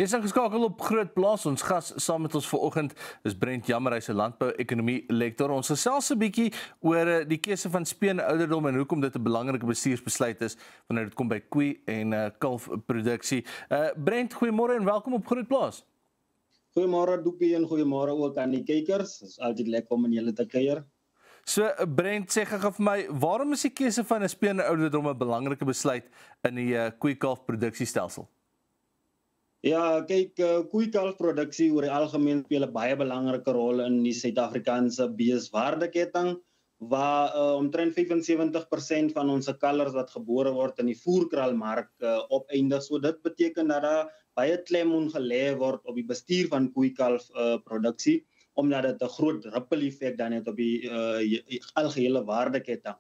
Jy is ingeskakel op Groot Plaas. Ons gas saam met ons vanoggend is Brent Jammer, hy's 'n landbou-ekonomie lektor. Ons gesels 'n bietjie oor die keuse van speenouderdom en hoekom dit 'n belangrike bestuursbesluit is wanneer dit kom by koei en kalfproduksie. Brent, goeiemôre en welkom op Groot Plaas. Goeiemôre Doepie en goeiemôre ook aan die kykers. Dit is altyd lekker om in julle te kuier. So Brent, sê gou vir my, waarom is die keuse van 'n speenouderdom 'n belangrike besluit in die koei-kalfproduksiestelsel? Ja, kyk, koei-kalfproduksie oor die algemeen speel 'n baie belangrike rol in die Suid-Afrikaanse beeswaardeketting, waar omtrent 75% van ons kalvers wat gebore word in die voerkraalmark opeindig. So dit beteken dat daar baie klem moet gelê word op die bestuur van koei-kalfproduksie, omdat dit 'n groot ripple effek dan het op die algehele waardeketting.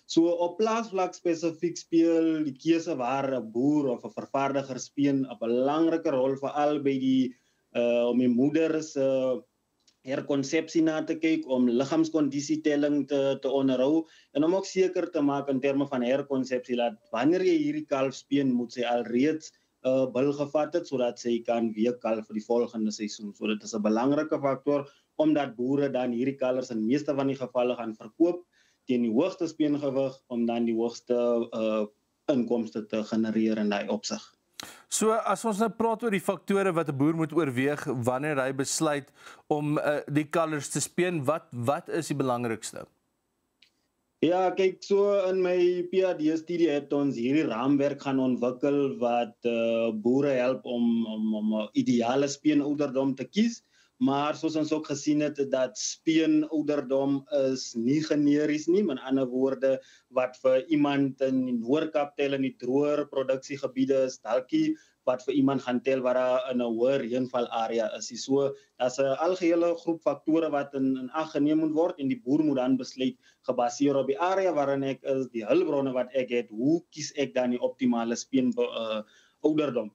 So op plaasvlak spesifiek speel die keuse waar 'n boer of 'n vervaardiger speen 'n belangrike rol, veral by die om die moeder se herkonsepsie na te kyk, om liggaamskondisietelling te onderhou en om ook seker te maak in terme van herkonsepsie dat wanneer jy hierdie kalf speen, moet sy alreeds bil gevat het sodat sy kan weer kalf vir die volgende seisoen. So dit is 'n belangrike faktor omdat boere dan hierdie kalvers in meeste van die gevalle gaan verkoop teen die hoogste speengewig om dan die hoogste inkomste te genereer in daai opsig. So as ons nou praat oor die faktore wat 'n boer moet oorweeg wanneer hy besluit om die kalvers te speen, wat is die belangrikste? Ja, kyk, so in my PhD-studie het ons hierdie raamwerk gaan ontwikkel wat boere help om 'n ideale speenouderdom te kies. Maar soos ons ook gesien het, dat speenouderdom is nie generies nie, met ander woorde wat vir iemand in die Noord-Kaap tel in die droër produksiegebiede is dalkie wat vir iemand gaan tel wat daar in 'n hoër reënval area is. So daar's 'n algehele groep faktore wat in ag geneem moet word en die boer moet dan besluit gebaseer op die area waarin ek is, die hulpbronne wat ek het, hoe kies ek dan die optimale speenouderdom.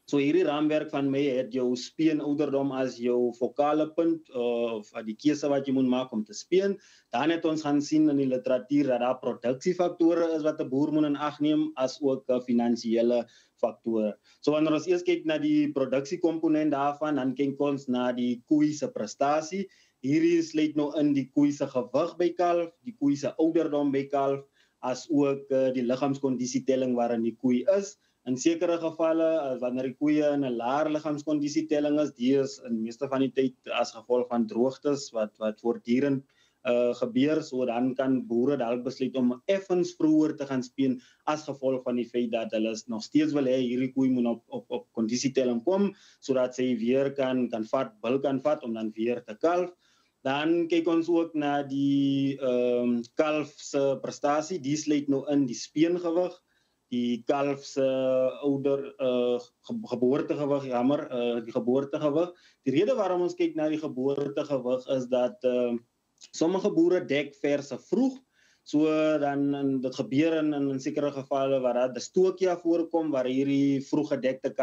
So hierdie raamwerk van my het jou speenouderdom as jou fokale punt of die keuse wat jy moet maak om te speen. Dan het ons gaan sien in die literatuur dat daar produksiefaktore is wat 'n boer moet in ag neem, as ook finansiële faktore. So wanneer ons eers kyk na die produksiekomponent daarvan, dan kyk ons na die koei se prestasie. Hierdie sluit nou in die koei se gewig by kalf, die koei se ouderdom by kalf, as ook die liggaamskondisietelling waarin die koei is. In sekere gevalle, wanneer die koeie in 'n laer liggaamskondisietelling is, die is in meeste van die tyd as gevolg van droogtes wat voortdurend gebeur, so dan kan boere dalk besluit om effens vroeër te gaan speen as gevolg van die feit dat hulle nog steeds wil hê hierdie koei moet op kondisietelling kom, sodat sy weer kan vat om dan weer te kalf. Dan kyk ons ook na die kalf se prestasie, die sluit nou in die speengewig, die kalf se geboortegewig, die geboortegewig. Die rede waarom ons kyk na die geboortegewig is dat sommige boere dek verse vroeg, so dan dit gebeur in sekere gevalle waar daar dystocia voorkom, waar hierdie vroeg gedekte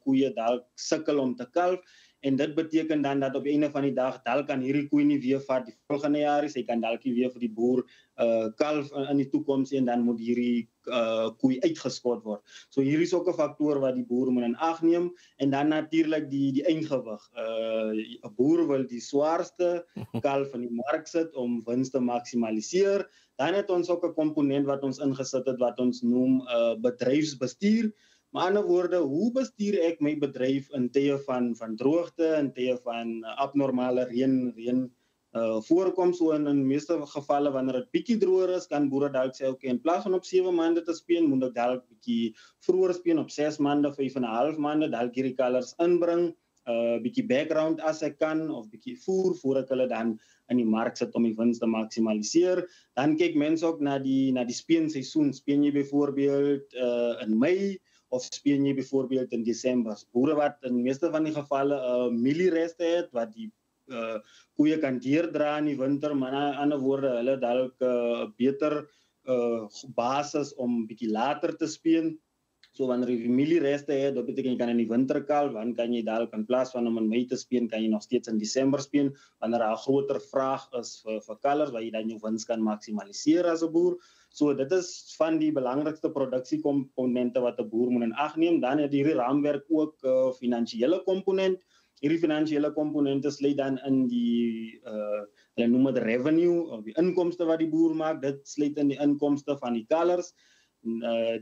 koeie dalk sukkel om te kalf. En dit beteken dan dat op die einde van die dag dalk kan hierdie koei nie weer vat die volgende jaar, sy kan dalk nie weer vir die boer kalf in die toekoms en dan moet hierdie koei uitgeskot word. So hierdie is ook 'n faktor wat die boer moet in ag neem en dan natuurlik die eindgewig. 'n Boer wil die swaarste kalf in die mark sit om wins te maksimaliseer. Dan het ons ook 'n komponent wat ons ingesit het wat ons noem bedryfsbestuur. Maar ander woorde, hoe bestuur ek my bedryf in tye van droogte, in tye van abnormale reën voorkom? So in meeste gevalle wanneer dit bietjie droër is, kan boere dalk sê okay, in plaas van op 7 maande te speen, moet ek dalk bietjie vroeër speen op 6 maande, 5,5 maande, dalk hierdie kalvers inbring, bietjie background as ek kan of bietjie voer voor ek hulle dan in die mark sit om die wins te maksimaliseer. Dan kyk mense ook na die speenseisoen. Speen jy byvoorbeeld in Mei of speen jy byvoorbeeld in Desember? Boere wat in meeste van die gevalle mieliereste het wat die koeie kan deurdra in die winter, maar in ander woorde, hulle dalk beter basis om bietjie later te speen. So wanneer jy familiereste het, dat beteken jy kan in die winter kalf, dan kan jy dalk in plaas van om in Mei te speel, kan jy nog steeds in Desember speel, wanneer daar 'n groter vraag is vir kalvers, waar jy dan jou wins kan maksimaliseer as 'n boer. So dit is van die belangrikste produksiekomponente wat 'n boer moet in ag neem. Dan het hierdie raamwerk ook finansiële komponent. Hierdie finansiële komponente sluit dan in die hulle noem dit revenue of die inkomste wat die boer maak. Dit sluit in die inkomste van die kalvers.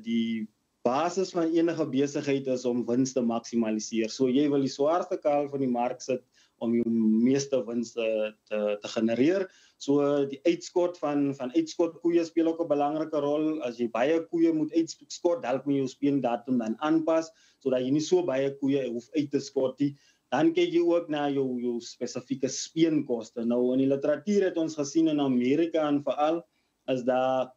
Die basis van enige besigheid is om wins te maksimaliseer. So jy wil die swaarste kalf van die mark sit om jou meeste wins te genereer. So die uitskot van uitskot koeie speel ook 'n belangrike rol. As jy baie koeie moet uitskot, dalk moet jy jou speendatum dan aanpas sodat jy nie so baie koeie hoef uit te skot nie. Dan kyk jy ook na jou spesifieke speenkoste. Nou in die literatuur het ons gesien in Amerika en veral is daar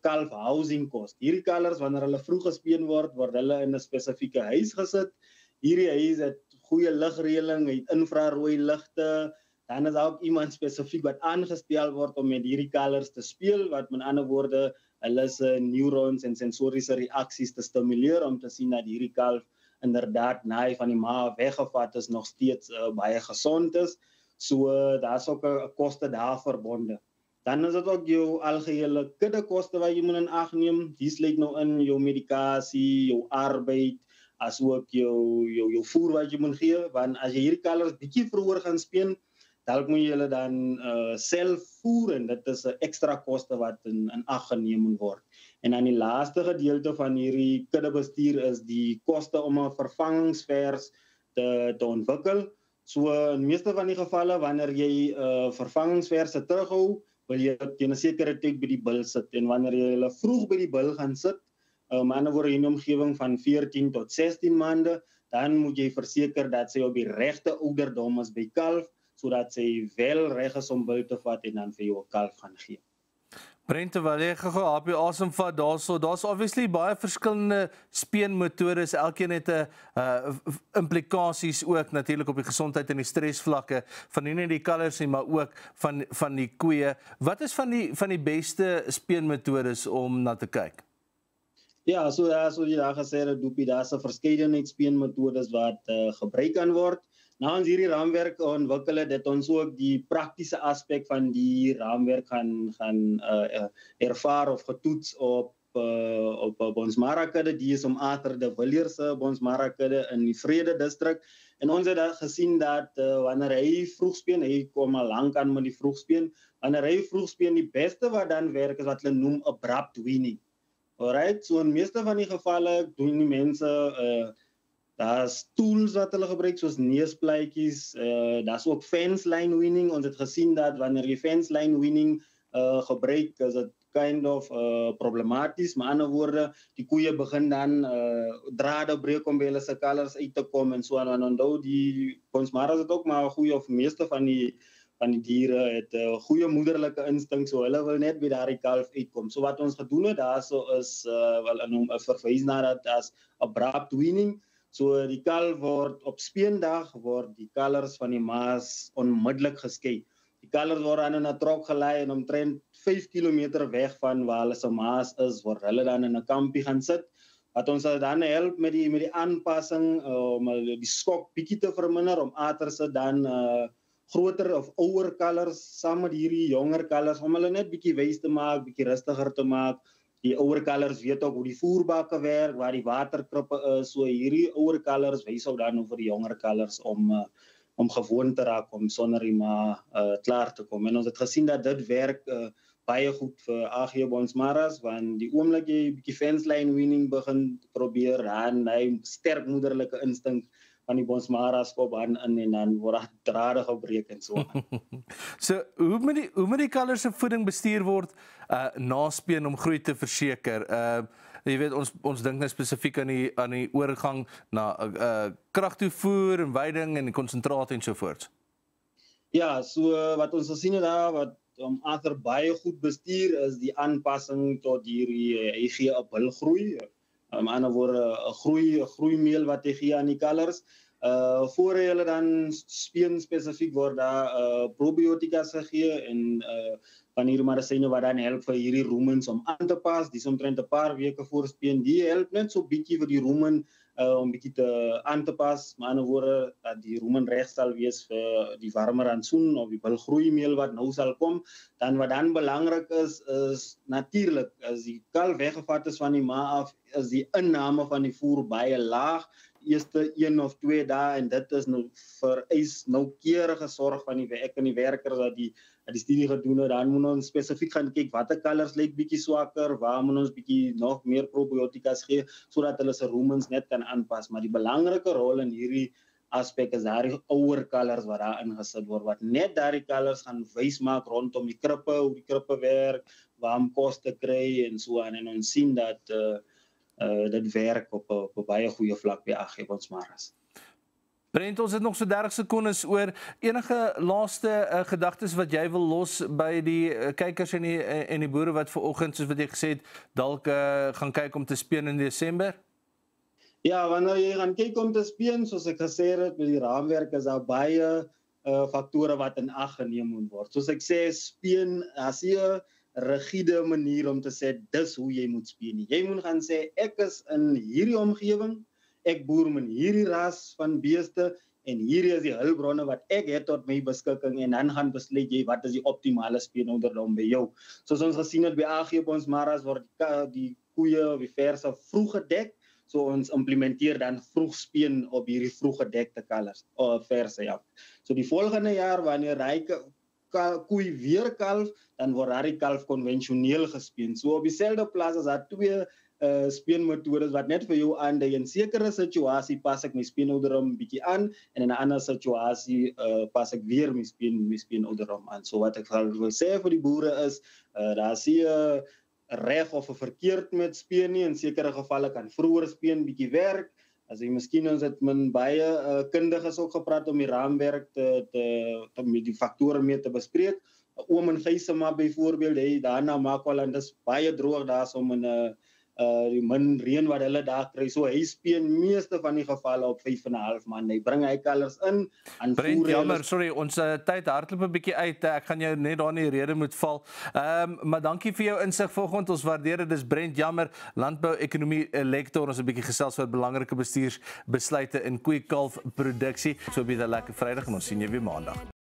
kalf housing cost. Hierdie kalvers wanneer hulle vroeg gespeen word hulle in 'n spesifieke huis gesit. Hierdie huis het goeie ligreëling, het infrarooi ligte. Dan is daar ook iemand spesifiek wat aangestel word om met hierdie kalvers te speel, wat met ander woorde hulle se neurons en sensoriese reaksies te stimuleer om te sien dat hierdie kalf inderdaad naai van die ma weggevat is, nog steeds baie gesond is. So daar's ook 'n koste daar verbonde. Dan is dit ook jou algehele kuddekoste wat jy moet in ag neem. Die sluit nou in jou medikasie, jou arbeid, asook jou voer wat jy moet gee, want as jy hierdie kalvers bietjie vroeër gaan speen, dalk moet jy hulle dan self voer en dit is 'n ekstra koste wat in ag geneem moet word. En dan die laaste gedeelte van hierdie kuddebestuur is die koste om 'n vervangingsvers te ontwikkel. So in meeste van die gevalle wanneer jy vervangingsverse terughou, wil jy teen 'n sekere tyd by die bil sit. En wanneer jy hulle vroeg by die bil gaan sit, ander woorde in 'n omgewing van 14 tot 16 maande, dan moet jy verseker dat sy op die regte ouderdom is by kalf, sodat sy wel reg is om bil te vat en dan vir jou 'n kalf gaan gee. Brent, terwyl jy gou op jou asem vat daar's obviously baie verskillende speenmetodes, elkeen het 'n implikasies ook natuurlik op die gesondheid en die stresvlakke van nie net die kalvers nie, maar ook van die koeie. Wat is van die beste speenmetodes om na te kyk? Ja, so jy daar gesê het, Doopie, daar's 'n verskeidenheid speenmetodes wat gebruik kan word. Nou ons hierdie raamwerk ontwikkel het, dit ons ook die praktiese aspek van die raamwerk gaan ervaar of getoets op Bonsmara kudde. Die is om Arthur de Villiers se Bonsmara kudde in die Vrede distrik. En ons het gesien dat wanneer hy vroeg speen, hy kom al lank aan met die vroegspeen. Wanneer hy vroeg speen, die beste wat dan werk is wat hulle noem abrupt weaning. Alright, so in meeste van die gevalle doen die mense daar's tools wat hulle gebruik soos neusplaatjies, daar's ook fence line weaning. Ons het gesien dat wanneer jy fence line weaning gebruik, is dit kind of problematies. Maar ander woorde, die koeie begin dan drade breek om by hulle se kalvers uit te kom en so aan. En onthou die Bonsmara het ook maar 'n goeie of meeste van die diere het 'n goeie moederlike instink, so hulle wil net by daardie kalf uitkom. So wat ons gedoen het daarso is wel in 'n verwys na dat as abrupt weaning. So die kalf word op speendag die kalvers van die maas onmiddellik geskei. Die kalvers word aan 'n trok gelei en omtrent 5 km weg van waar hulle se maas is, word hulle dan in 'n kampie gaan sit. Wat ons dan help met die aanpassing om die skok bietjie te verminder, om Arthur se dan groter of ouer kalvers saam met hierdie jonger kalvers om hulle net bietjie wys te maak, bietjie rustiger te maak. Die ouer kalvers weet ook hoe die voerbakke werk, waar die waterkrippe is. So hierdie ouer kalvers wys ook dan vir die jonger kalvers om gewoon te raak om sonder die ma klaar te kom. En ons het gesien dat dit werk baie goed vir AG Bonsmaras, want die oomblik jy 'n bietjie fence line weaning begin probeer, dan hy sterk moederlike instink van die Bonsmaras kop aan in en dan word daar drade gebreek en so. So hoe moet die kalvers se voeding bestuur word na speen om groei te verseker? Jy weet ons dink nou spesifiek aan die oorgang na kragtoevoer en veiding en konsentraat en so voort. Ja, so wat ons gesien het daar wat Arthur baie goed bestuur is die aanpassing tot hierdie hy gee 'n bulgroei. Ander woorde 'n groeimeel wat hy gee aan die kalvers. Voor hulle dan speen spesifiek word daar probiotika gegee en van hierdie medisyne wat dan help vir hierdie rumen om aan te pas. Dis omtrent 'n paar weke voor speen. Die help net so bietjie vir die rumen om bietjie te aan te pas. Maar in 'n ander woorde dat die rumen reg sal wees vir die warmer rantsoen of die bulgroeimeel wat nou sal kom. Dan wat dan belangrik is natuurlik as die kalf weggevat is van die ma af, is die inname van die voer baie laag. Eerste 1 of 2 dae en dit is nou vereis noukeurige sorg van die werkers dat die studie gedoen het. Dan moet ons spesifiek gaan kyk watter kalvers lyk bietjie swakker, waar moet ons bietjie nog meer probiotikas gee sodat hulle se rumens net kan aanpas. Maar die belangrike rol in hierdie aspek is daardie ouer kalvers wat daar ingesit word, wat net daardie kalvers gaan wys maak rondom die krippe, hoe die krippe werk, waar om kos te kry en so aan. En ons sien dat dit werk op 'n baie goeie vlak by AG Bonsmaras. Brent, ons het nog so 30 sekondes oor enige laaste gedagtes wat jy wil los by die kykers en die boere wat vanoggend soos wat jy gesê het dalk gaan kyk om te speen in Desember? Ja, wanneer jy gaan kyk om te speen, soos ek gesê het met die raamwerk is daar baie faktore wat in ag geneem moet word. Soos ek sê, speen as jy rigide manier om te sê dis hoe jy moet speen nie. Jy moet gaan sê ek is in hierdie omgewing, ek boer met hierdie ras van beeste en hierdie is die hulpbronne wat ek het tot my beskikking en dan gaan besluit jy wat is die optimale speenouderdom by jou. Soos ons gesien het by AG Bonsmaras word die koeie of die verse vroeg gedek, so ons implementeer dan vroeg speen op hierdie vroeg gedekte kalvers of verse ja. So die volgende jaar wanneer hy koei weer kalf, dan word daardie kalf konvensioneel gespeen. So op dieselfde plaas as daar 2 speenmetodes wat net vir jou aandui in sekere situasie pas ek my speenouderdom bietjie aan en in 'n ander situasie pas ek weer my speenouderdom aan. So wat ek wil sê vir die boere is daar is nie reg of verkeerd met speen nie. In sekere gevalle kan vroeër speen bietjie werk. As jy miskien ons het met baie kundiges ook gepraat om die raamwerk met die faktore mee te bespreek. Oom en Gysema byvoorbeeld, hy daarna Makwaland is baie droog daar so in die min reën wat hulle daar kry. So hy speen meeste van die gevalle op 5,5 maande. Hy bring hy kalvers in en Brent, jammer, sorry, ons tyd hardloop 'n bietjie uit. Ek gaan jou net daar in die rede moet val. Maar dankie vir jou insig vanoggend. Ons waardeer dit. Dis Brent Jammer, landbou-ekonomie lektor. Ons 'n bietjie gesels oor belangrike bestuursbesluite in koei-kalf produksie. So 'n bietjie lekker Vrydag en ons sien jou weer Maandag.